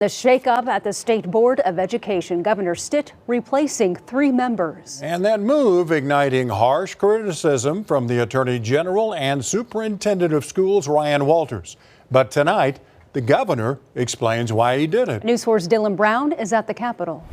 The shakeup at the State Board of Education, Governor Stitt replacing 3 members. And that move igniting harsh criticism from the Attorney General and Superintendent of Schools, Ryan Walters. But tonight, the governor explains why he did it. News 4's Dylan Brown is at the Capitol.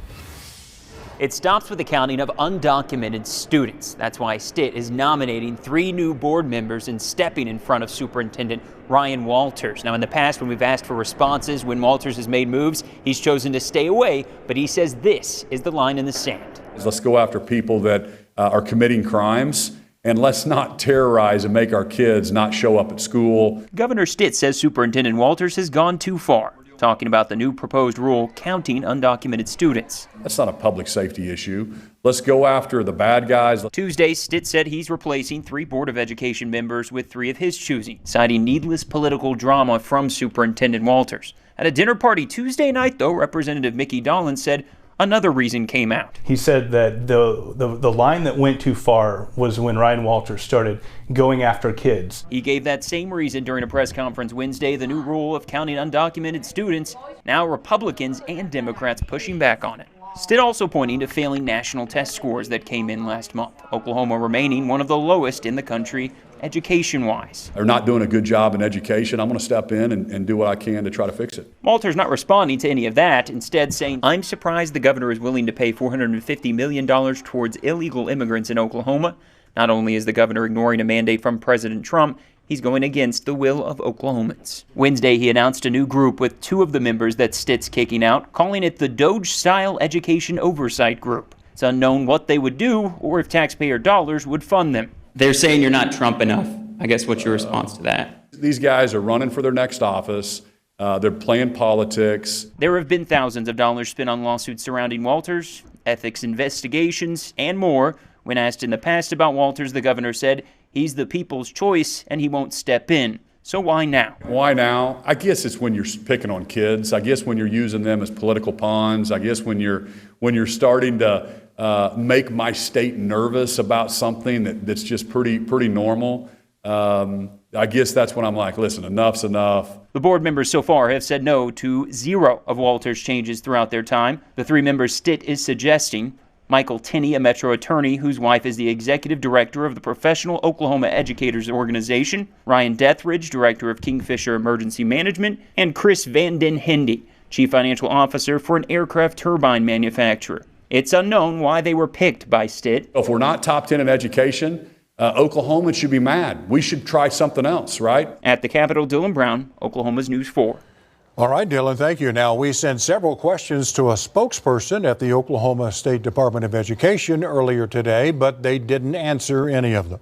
It stops with the counting of undocumented students. That's why Stitt is nominating 3 new board members and stepping in front of Superintendent Ryan Walters. Now, in the past, when we've asked for responses when Walters has made moves, he's chosen to stay away, but he says this is the line in the sand. Let's go after people that are committing crimes, and let's not terrorize and make our kids not show up at school. Governor Stitt says Superintendent Walters has gone too far, talking about the new proposed rule counting undocumented students. That's not a public safety issue. Let's go after the bad guys. Tuesday, Stitt said he's replacing 3 Board of Education members with 3 of his choosing, citing needless political drama from Superintendent Walters. At a dinner party Tuesday night, though, Representative Mickey Dolan said another reason came out. He said that the line that went too far was when Ryan Walters started going after kids. He gave that same reason during a press conference Wednesday, the new rule of counting undocumented students. Now Republicans and Democrats pushing back on it. Stitt also pointing to failing national test scores that came in last month. Oklahoma remaining one of the lowest in the country education-wise. They're not doing a good job in education. I'm going to step in and do what I can to try to fix it. Walters not responding to any of that, instead saying, I'm surprised the governor is willing to pay $450 million towards illegal immigrants in Oklahoma. Not only is the governor ignoring a mandate from President Trump, he's going against the will of Oklahomans. Wednesday, he announced a new group with 2 of the members that Stitt's kicking out, calling it the Doge-style Education Oversight Group. It's unknown what they would do or if taxpayer dollars would fund them. They're saying you're not Trump enough. I guess what's your response to that? These guys are running for their next office. They're playing politics. There have been thousands of dollars spent on lawsuits surrounding Walters, ethics investigations, and more. When asked in the past about Walters, the governor said he's the people's choice and he won't step in. So why now? Why now? I guess it's when you're picking on kids. I guess when you're using them as political pawns. I guess when you're starting to make my state nervous about something that's just pretty normal. I guess that's when I'm like, listen, enough's enough. The board members so far have said no to 0 of Walters' changes throughout their time. The 3 members Stitt is suggesting: Michael Tenney, a Metro attorney whose wife is the executive director of the Professional Oklahoma Educators Organization; Ryan Dethridge, director of Kingfisher Emergency Management; and Chris Van Den Hende, chief financial officer for an aircraft turbine manufacturer. It's unknown why they were picked by Stitt. If we're not top 10 in education, Oklahomans should be mad. We should try something else, right? At the Capitol, Dylan Brown, Oklahoma's News 4. All right, Dylan, thank you. Now, we sent several questions to a spokesperson at the Oklahoma State Department of Education earlier today, but they didn't answer any of them.